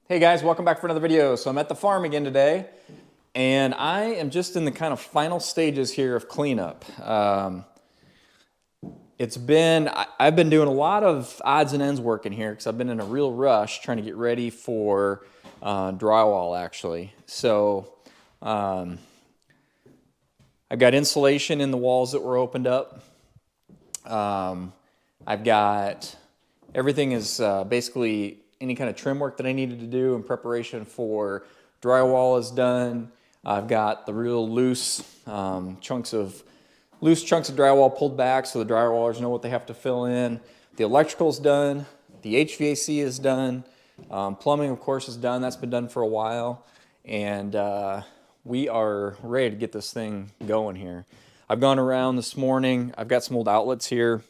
Hey guys, welcome back for another video. So I'm at the farm again today, and I am just in the kind of final stages here of cleanup. I've been doing a lot of odds and ends work in here because I've been in a real rush trying to get ready for drywall actually. So I've got insulation in the walls that were opened up. I've got, everything is basically any kind of trim work that I needed to do in preparation for drywall is done. I've got the real loose chunks of drywall pulled back so the drywallers know what they have to fill in. The electrical's done. The HVAC is done. Plumbing, of course, is done. That's been done for a while. And we are ready to get this thing going here. I've gone around this morning. I've got some old outlets here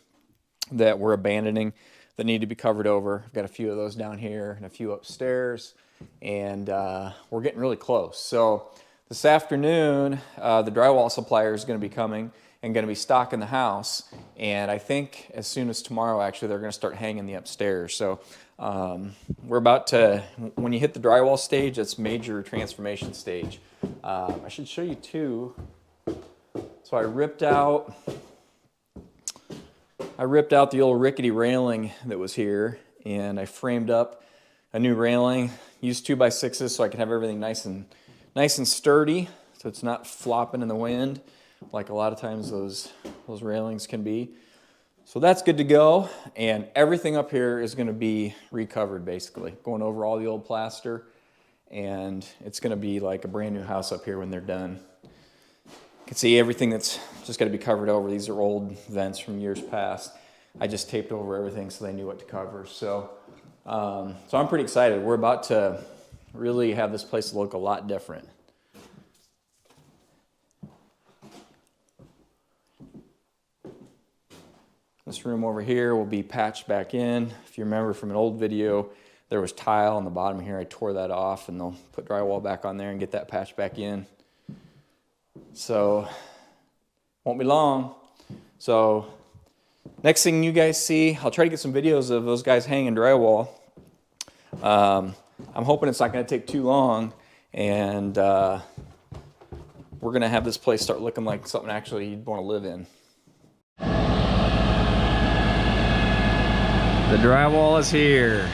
that we're abandoning that need to be covered over. I've got a few of those down here and a few upstairs, and we're getting really close. So this afternoon, the drywall supplier is going to be coming and going to be stocking the house, and I think as soon as tomorrow, actually, they're going to start hanging the upstairs. So we're about to, when you hit the drywall stage, it's major transformation stage. I should show you too. So I ripped out the old rickety railing that was here, and I framed up a new railing. Used 2x6s so I can have everything nice and sturdy, so it's not flopping in the wind like a lot of times those railings can be. So that's good to go, and everything up here is going to be recovered basically, going over all the old plaster, and it's going to be like a brand new house up here when they're done. You can see everything that's just got to be covered over. These are old vents from years past. I just taped over everything so they knew what to cover. So I'm pretty excited. We're about to really have this place look a lot different. This room over here will be patched back in. If you remember from an old video, there was tile on the bottom here. I tore that off, and they'll put drywall back on there and get that patched back in. So won't be long. So next thing you guys see, I'll try to get some videos of those guys hanging drywall. I'm hoping it's not going to take too long, and we're going to have this place start looking like something actually you'd want to live in. The drywall is here.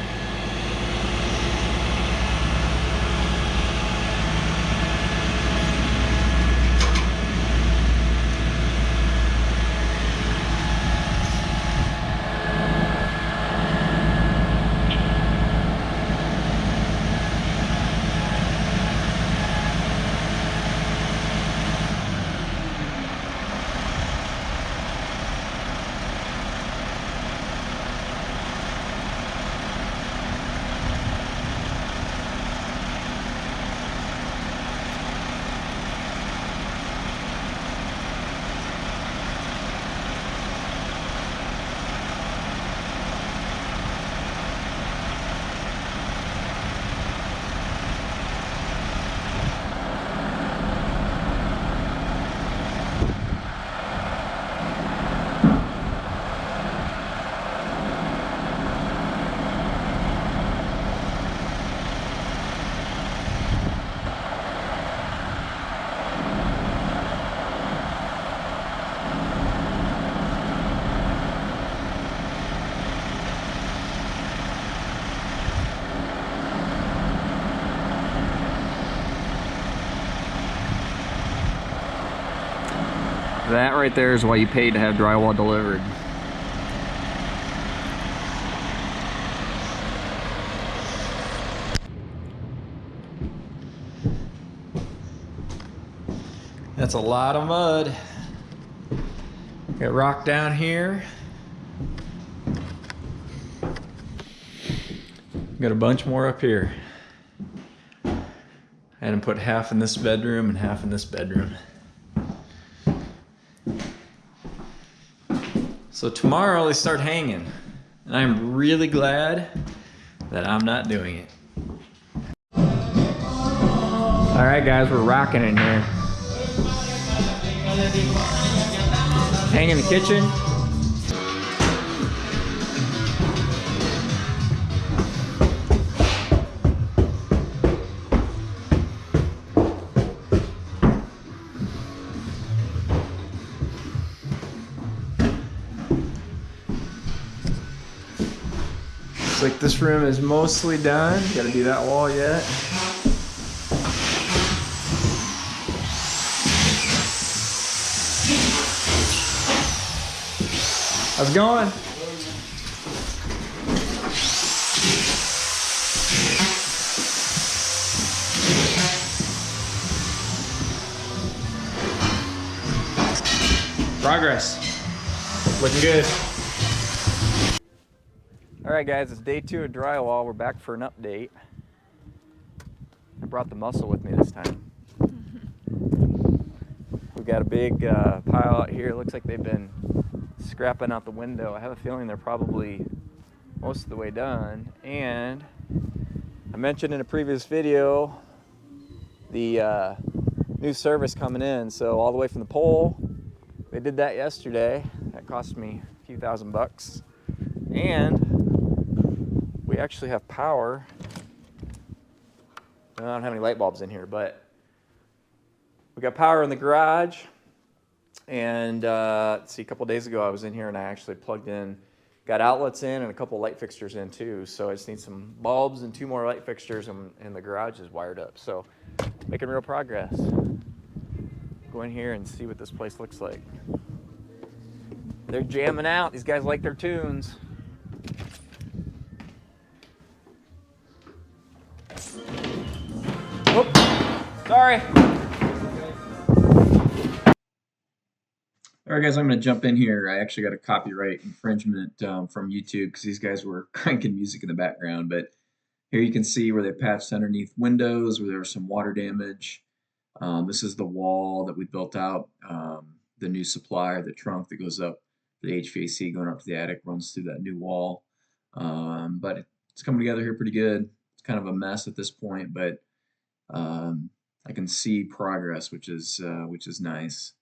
That right there is why you paid to have drywall delivered. That's a lot of mud. Got rock down here. Got a bunch more up here. I had to put half in this bedroom and half in this bedroom. So tomorrow they start hanging, and I'm really glad that I'm not doing it. All right, guys, we're rocking in here. Hang in the kitchen. Looks like this room is mostly done. Gotta do that wall yet. How's it going? Progress. Looking good. All right, guys, it's day 2 of drywall. We're back for an update. I brought the muscle with me this time. We've got a big pile out here. It looks like they've been scrapping out the window. I have a feeling they're probably most of the way done. And I mentioned in a previous video the new service coming in. So all the way from the pole, they did that yesterday. That cost me a few $1,000. And we actually have power. I don't have any light bulbs in here, but we got power in the garage. And let's see, a couple days ago I was in here and I actually plugged in, got outlets in and a couple light fixtures in too. So I just need some bulbs and 2 more light fixtures, and the garage is wired up. So making real progress. Go in here and see what this place looks like. They're jamming out. These guys like their tunes. Whoop. Sorry. All right, guys, I'm going to jump in here. I actually got a copyright infringement from YouTube because these guys were cranking music in the background. But here you can see where they patched underneath windows where there was some water damage. This is the wall that we built out. The new supply, the trunk that goes up, the HVAC going up to the attic runs through that new wall. But it's coming together here pretty good. It's kind of a mess at this point, but I can see progress, which is nice.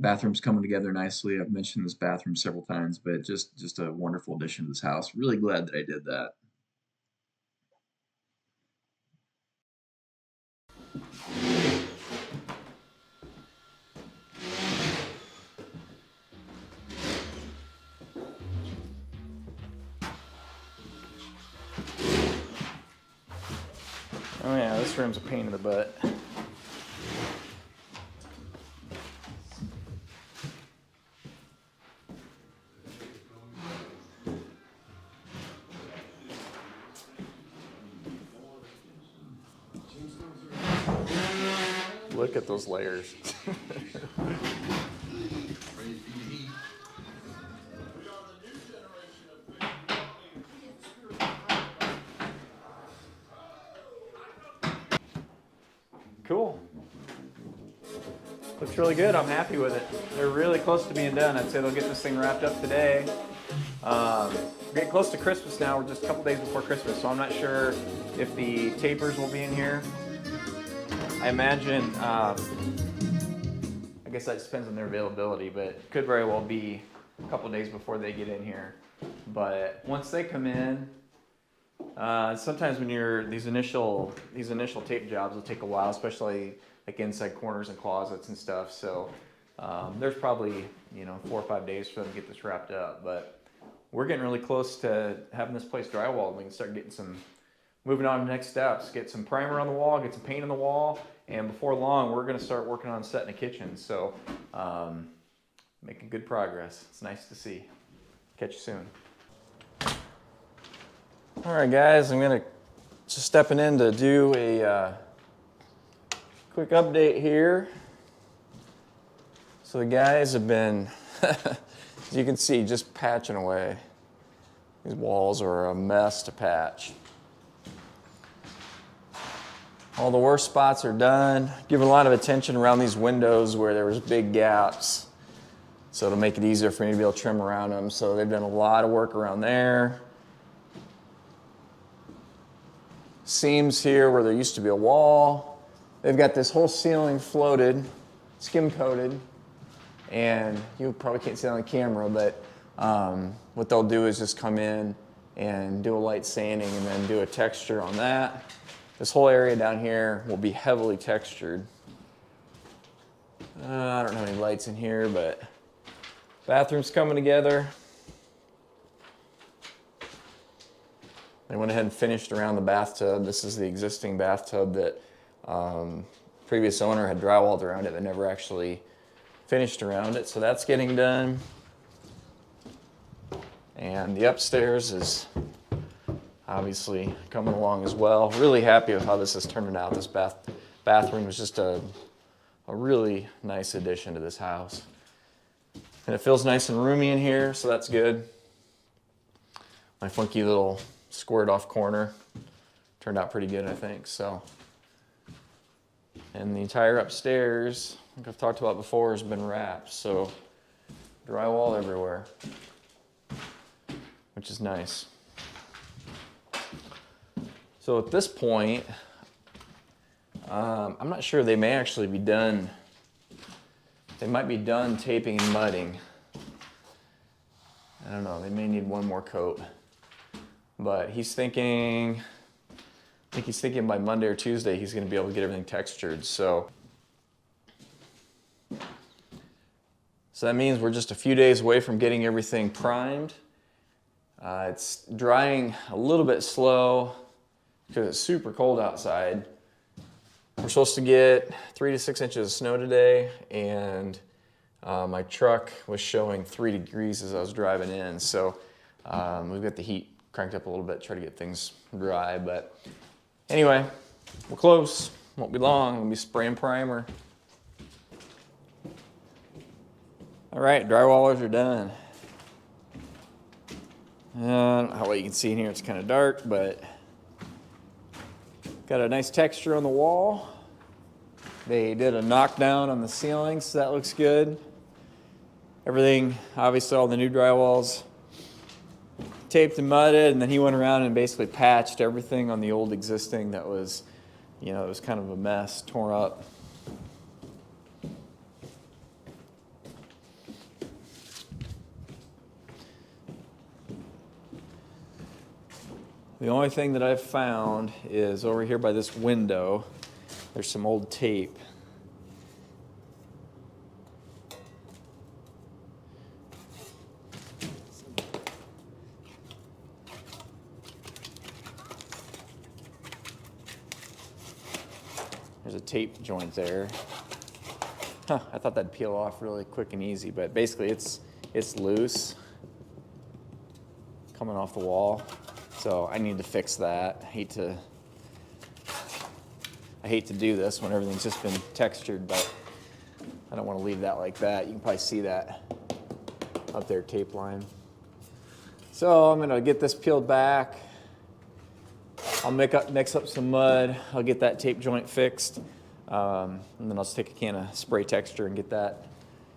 Bathroom's coming together nicely. I've mentioned this bathroom several times, but just a wonderful addition to this house. Really glad that I did that. Oh yeah, this room's a pain in the butt. Look at those layers. Cool. Looks really good. I'm happy with it. They're really close to being done. I'd say they'll get this thing wrapped up today. We're getting close to Christmas now. We're just a couple days before Christmas, so I'm not sure if the tapers will be in here. I imagine, I guess that depends on their availability, but it could very well be a couple days before they get in here. But once they come in, sometimes when you're these initial tape jobs will take a while, especially like inside corners and closets and stuff. So there's probably 4 or 5 days for them to get this wrapped up. But we're getting really close to having this place drywalled. We can start getting moving on to the next steps. Get some primer on the wall, get some paint on the wall, and before long we're going to start working on setting a kitchen. So making good progress. It's nice to see. Catch you soon. All right, guys, I'm just stepping in to do a quick update here. So the guys have been, as you can see, just patching away. These walls are a mess to patch. All the worst spots are done. Giving a lot of attention around these windows where there was big gaps. So it'll make it easier for me to be able to trim around them. So they've done a lot of work around there. Seams here where there used to be a wall. They've got this whole ceiling floated, skim coated, and you probably can't see it on the camera, but what they'll do is just come in and do a light sanding and then do a texture on that. This whole area down here will be heavily textured. I don't have any lights in here, but bathroom's coming together. I went ahead and finished around the bathtub. This is the existing bathtub that previous owner had drywalled around it, but never actually finished around it. So that's getting done. And the upstairs is obviously coming along as well. Really happy with how this is turning out. This bathroom was just a really nice addition to this house. And it feels nice and roomy in here, so that's good. My funky little squared off corner turned out pretty good, I think. So, and the entire upstairs, like I've talked about before, has been wrapped. So drywall everywhere, which is nice. So at this point, I'm not sure, they may actually be done. They might be done taping and mudding. I don't know, they may need one more coat. But he's thinking, I think he's thinking by Monday or Tuesday he's going to be able to get everything textured. So that means we're just a few days away from getting everything primed. It's drying a little bit slow because it's super cold outside. We're supposed to get 3 to 6 inches of snow today, and my truck was showing 3 degrees as I was driving in. So we've got the heat cranked up a little bit, try to get things dry. But anyway, we're close. Won't be long. We'll be spraying primer. All right, drywallers are done. I don't know how well you can see in here. It's kind of dark, but got a nice texture on the wall. They did a knockdown on the ceiling, so that looks good. Everything, obviously all the new drywalls taped and mudded, and then he went around and basically patched everything on the old existing that was, you know, it was kind of a mess, tore up. The only thing that I've found is over here by this window, there's some old tape. There's a tape joint there. Huh, I thought that'd peel off really quick and easy, but basically it's loose, coming off the wall. So I need to fix that. I hate to do this when everything's just been textured, but I don't want to leave that like that. You can probably see that up there, tape line. So I'm gonna get this peeled back. I'll mix up some mud. I'll get that tape joint fixed. And then I'll just take a can of spray texture and get that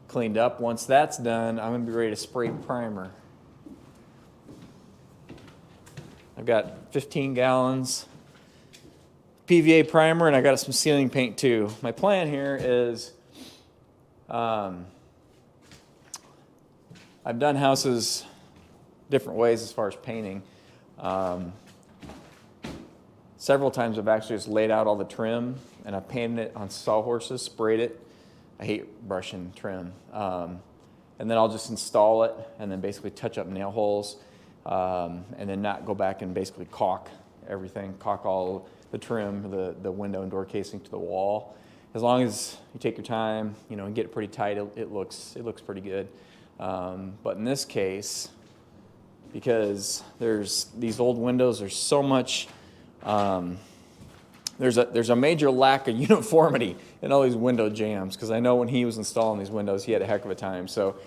cleaned up. Once that's done, I'm gonna be ready to spray primer. I've got 15 gallons PVA primer, and I got some ceiling paint too. My plan here is, I've done houses different ways as far as painting. Several times I've actually just laid out all the trim and I've painted it on sawhorses, sprayed it. I hate brushing trim. And then I'll just install it and then basically touch up nail holes, and then not go back and basically caulk everything, caulk all the trim, the window and door casing to the wall. As long as you take your time, you know, and get it pretty tight, it looks pretty good. But in this case, because there's these old windows, there's so much, there's a major lack of uniformity in all these window jambs, because I know when he was installing these windows, he had a heck of a time. So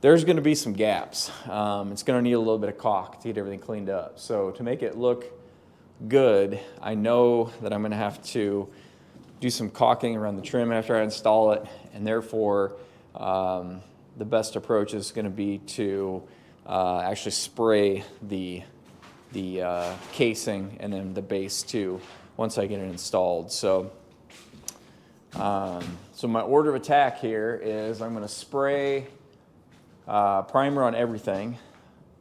there's going to be some gaps. It's going to need a little bit of caulk to get everything cleaned up. So to make it look good, I know that I'm going to have to do some caulking around the trim after I install it, and therefore the best approach is going to be to actually spray the casing and then the base too once I get it installed. So so my order of attack here is I'm going to spray primer on everything,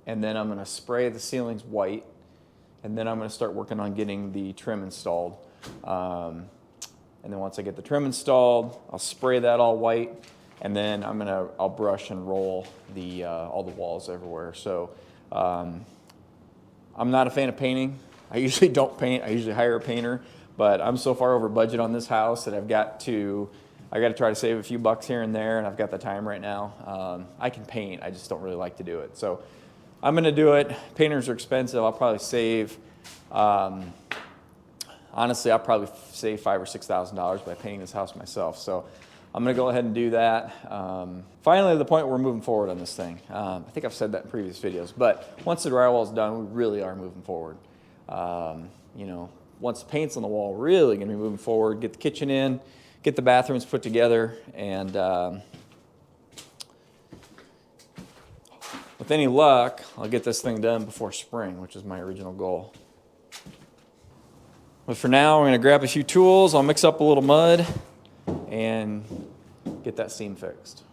and then I'm going to spray the ceilings white, and then I'm going to start working on getting the trim installed. And then once I get the trim installed, I'll spray that all white, and then I'll brush and roll all the walls everywhere. So I'm not a fan of painting. I usually don't paint. I usually hire a painter, but I'm so far over budget on this house that I got to try to save a few bucks here and there, and I've got the time right now. I can paint, I just don't really like to do it. So I'm gonna do it. Painters are expensive. I'll probably save, honestly, I'll probably save $5,000 or $6,000 by painting this house myself. So I'm gonna go ahead and do that. Finally, to the point where we're moving forward on this thing. I think I've said that in previous videos, but once the drywall is done, we really are moving forward. You know, once the paint's on the wall, we're really gonna be moving forward, get the kitchen in, get the bathrooms put together, and with any luck, I'll get this thing done before spring, which is my original goal. But for now, we're gonna grab a few tools, I'll mix up a little mud, and get that seam fixed.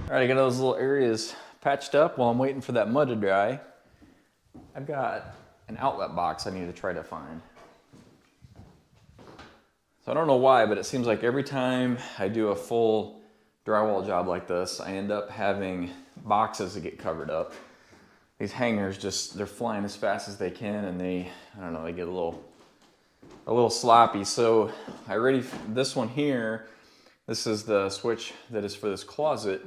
All right, I got those little areas patched up while I'm waiting for that mud to dry. I've got an outlet box I need to try to find. So I don't know why, but it seems like every time I do a full drywall job like this, I end up having boxes that get covered up. These hangers they're flying as fast as they can, and I don't know, they get a little sloppy. So this one here, this is the switch that is for this closet.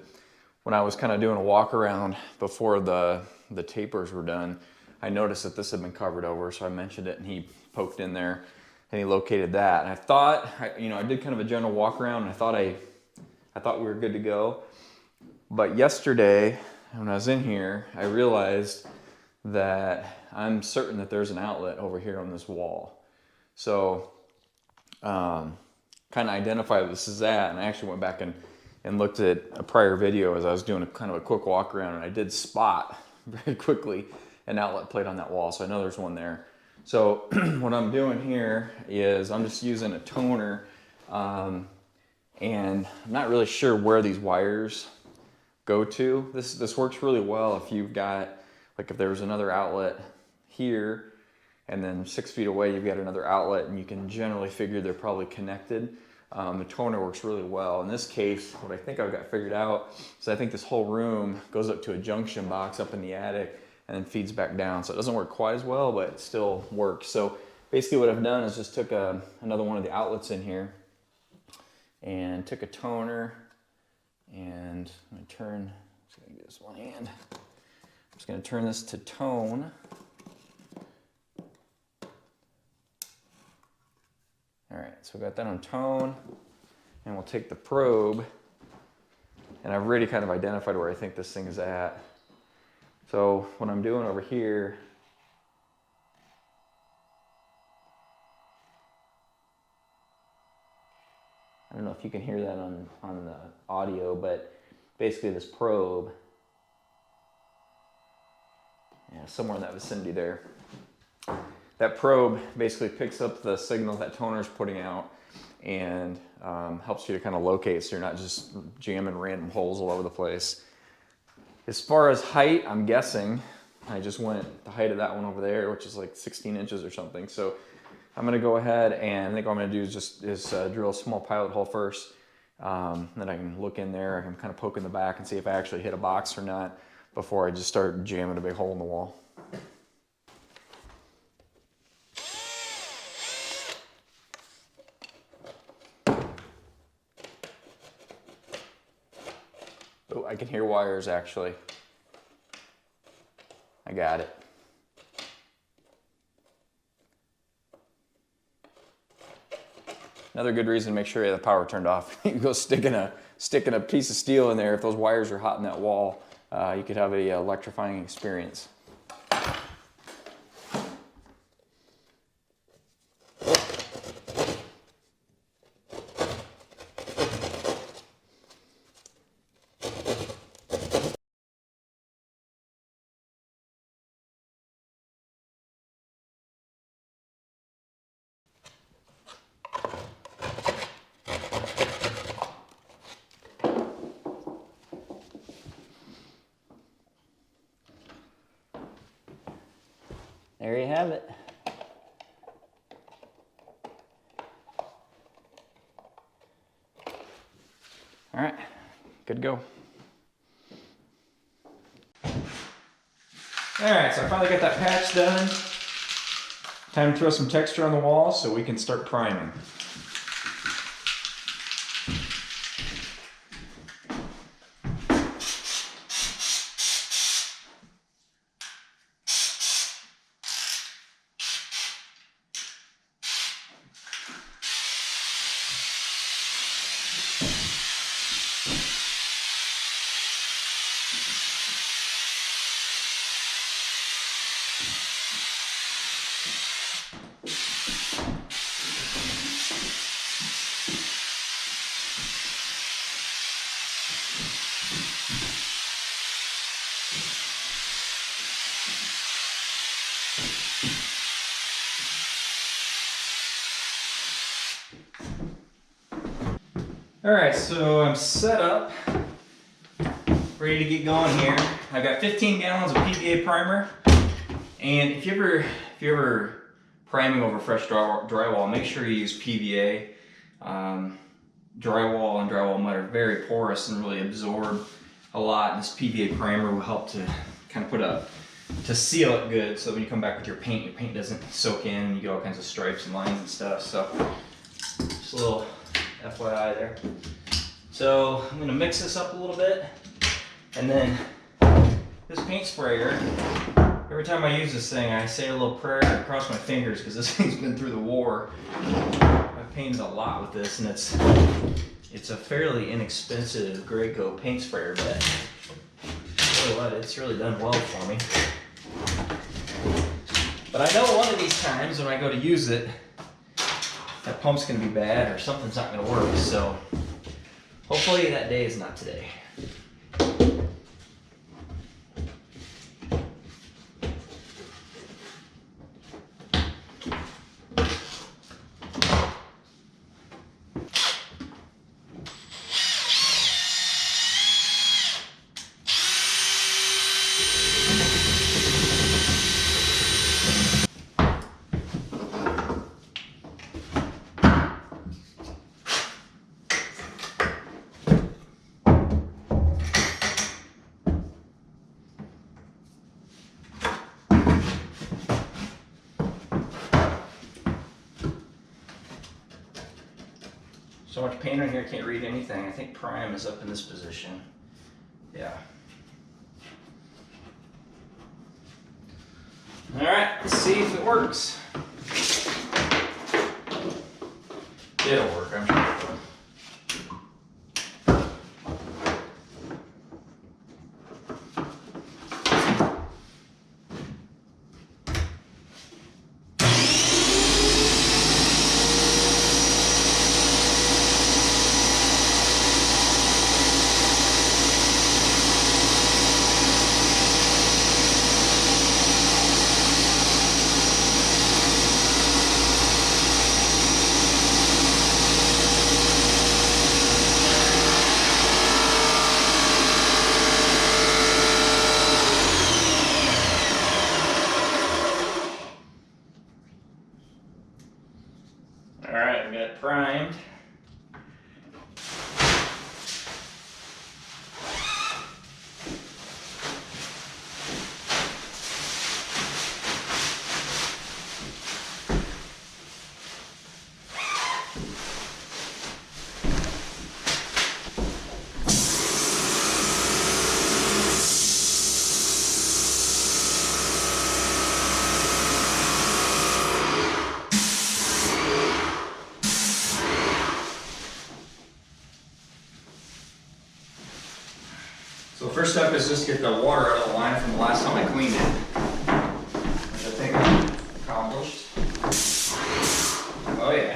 When I was kind of doing a walk around before the tapers were done, I noticed that this had been covered over, so I mentioned it, and he poked in there and he located that. And I thought, I did kind of a general walk around, and I thought we were good to go. But yesterday, when I was in here, I realized that I'm certain that there's an outlet over here on this wall. So, kind of identify what this is at, and I actually went back and looked at a prior video as I was doing kind of a quick walk around, and I did spot very quickly an outlet plate on that wall, so I know there's one there. So what I'm doing here is I'm just using a toner, and I'm not really sure where these wires go to. This works really well if you've got, like, if there was another outlet here, and then 6 feet away you've got another outlet, and you can generally figure they're probably connected. The toner works really well. In this case, what I think I've got figured out is I think this whole room goes up to a junction box up in the attic and then feeds back down. So it doesn't work quite as well, but it still works. So basically what I've done is just took another one of the outlets in here and took a toner, and I'm just gonna get this one hand. I'm just gonna turn this to tone. All right, so we got that on tone, and we'll take the probe, and I've already kind of identified where I think this thing is at. So what I'm doing over here, I don't know if you can hear that on the audio, but basically this probe, somewhere in that vicinity there. That probe basically picks up the signal that toner's putting out and helps you to kind of locate, so you're not just jamming random holes all over the place. As far as height, I'm guessing, I just went the height of that one over there, which is like 16 inches or something. So I'm gonna go ahead, and I think what I'm gonna do is drill a small pilot hole first, Then I can look in there, I can kind of poke in the back and see if I actually hit a box or not before I just start jamming a big hole in the wall. Oh, I can hear wires actually. I got it. Another good reason to make sure you have the power turned off. You go sticking a piece of steel in there. If those wires are hot in that wall, you could have an electrifying experience. There you have it. All right, good to go. All right, so I finally got that patch done. Time to throw some texture on the wall so we can start priming. All right, so I'm set up, ready to get going here. I've got 15 gallons of PVA primer, and if you're ever priming over fresh drywall, make sure you use PVA. Drywall and drywall mud are very porous and really absorb a lot, and this PVA primer will help to kind of to seal it good, so when you come back with your paint doesn't soak in and you get all kinds of stripes and lines and stuff. So just a little FYI there. So I'm going to mix this up a little bit, and then this paint sprayer, every time I use this thing I say a little prayer and cross my fingers because this thing's been through the war. I've painted a lot with this, and it's a fairly inexpensive Graco paint sprayer, but tell you what, it's really done well for me. But I know one of these times when I go to use it, that pump's going to be bad or something's not going to work, so hopefully that day is not today. So much paint on here, I can't read anything. I think prime is up in this position. Yeah. All right, let's see if it works. It'll work, I'm sure. All right, I've got it primed. step is just get the water out of the line from the last time I cleaned it, which I think I accomplished. Oh yeah.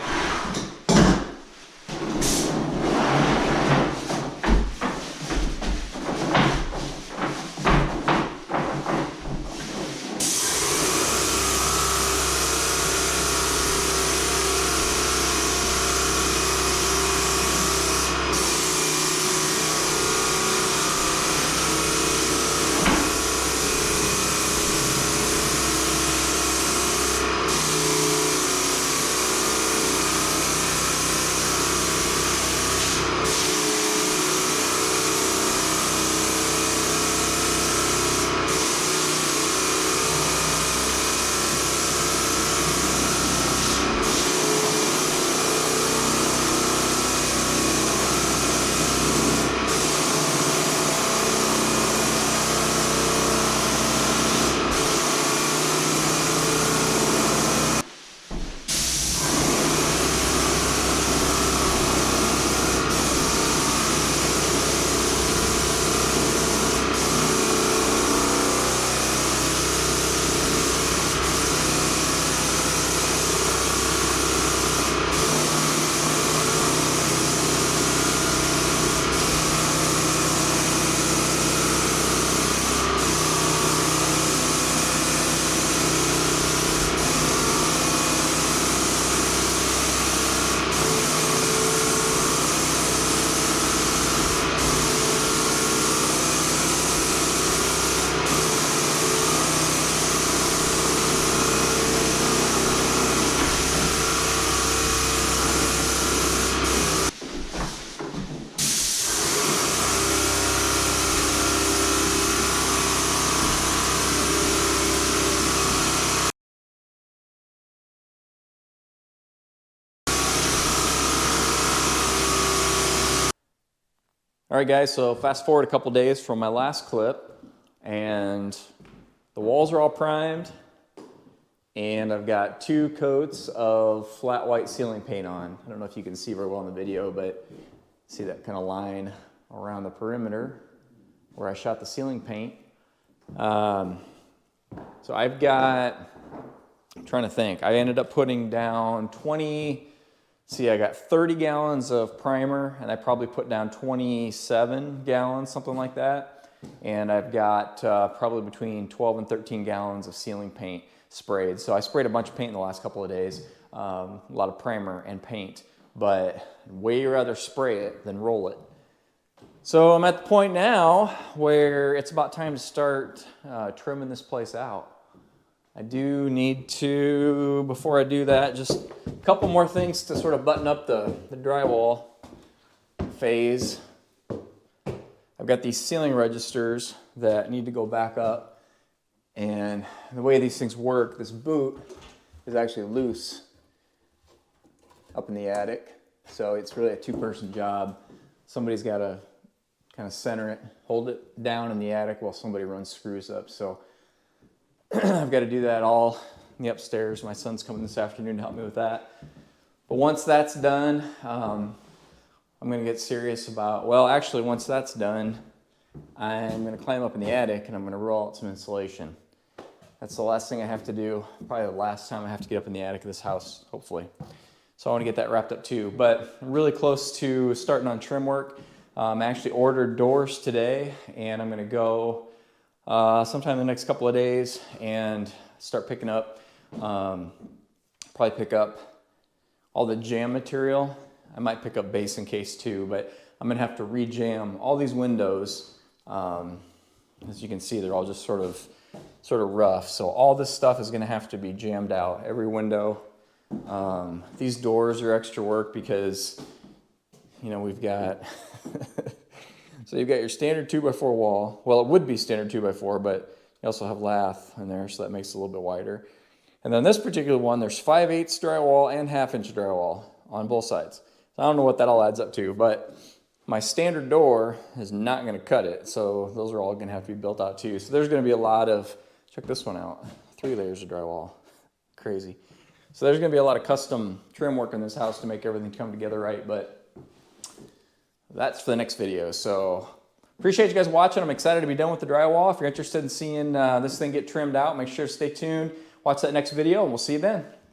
All right guys, so fast forward a couple days from my last clip and the walls are all primed and I've got 2 coats of flat white ceiling paint on. I don't know if you can see very well in the video, but see that kind of line around the perimeter where I shot the ceiling paint. So I've got, I'm trying to think, I ended up putting down 20, see, I got 30 gallons of primer and I probably put down 27 gallons, something like that. And I've got probably between 12 and 13 gallons of ceiling paint sprayed. So I sprayed a bunch of paint in the last couple of days, a lot of primer and paint, but way rather spray it than roll it. So I'm at the point now where it's about time to start trimming this place out. I do need to, before I do that, just a couple more things to sort of button up the drywall phase. I've got these ceiling registers that need to go back up, and the way these things work, this boot is actually loose up in the attic, so it's really a 2-person job. Somebody's got to kind of center it, hold it down in the attic while somebody runs screws up. So I've got to do that all in the upstairs. My son's coming this afternoon to help me with that. But once that's done, I'm going to get serious about, well, actually, once that's done, I'm going to climb up in the attic and I'm going to roll out some insulation. That's the last thing I have to do, probably the last time I have to get up in the attic of this house, hopefully. So I want to get that wrapped up too. But I'm really close to starting on trim work. I actually ordered doors today, and I'm going to go sometime in the next couple of days and start picking up, probably pick up all the jam material. I might pick up base in case too, but I'm going to have to re-jam all these windows. As you can see, they're all just sort of rough. So all this stuff is going to have to be jammed out, every window. These doors are extra work because, you know, we've got, so you've got your standard 2x4 wall. Well, it would be standard 2x4, but you also have lath in there, so that makes it a little bit wider. And then this particular one, there's 5/8 drywall and 1/2-inch drywall on both sides. So I don't know what that all adds up to, but my standard door is not going to cut it, so those are all going to have to be built out too. So there's going to be a lot of, check this one out, 3 layers of drywall. Crazy. So there's going to be a lot of custom trim work in this house to make everything come together right, but that's for the next video. So Appreciate you guys watching. I'm excited to be done with the drywall. If you're interested in seeing this thing get trimmed out, make sure to stay tuned. Watch that next video, and we'll see you then.